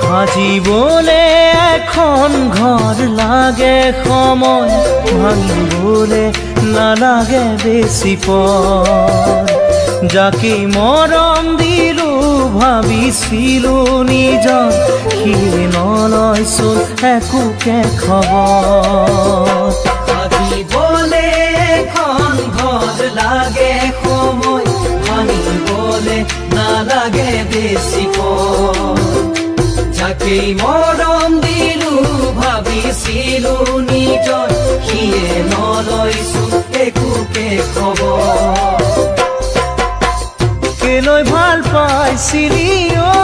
সাজিবলে এখন ঘৰ লাগে সময়, ভাঙিবলে নালাগে বেছি পৰ। যাকে মৰম দিলো ভাবিছিলো নিজৰ, সিয়ে নলয়চোন একোকে খবৰ। সাজিবলে এখন ঘৰ লাগে সময়, ভাঙিবলে নালাগে বেছি পৰ। যাকে মৰম দিলো ভাবিছিলো নিজৰ, সিয়ে নলয়চোন একোকে খবৰ। কেলৈ ভাল পাইছিলি অ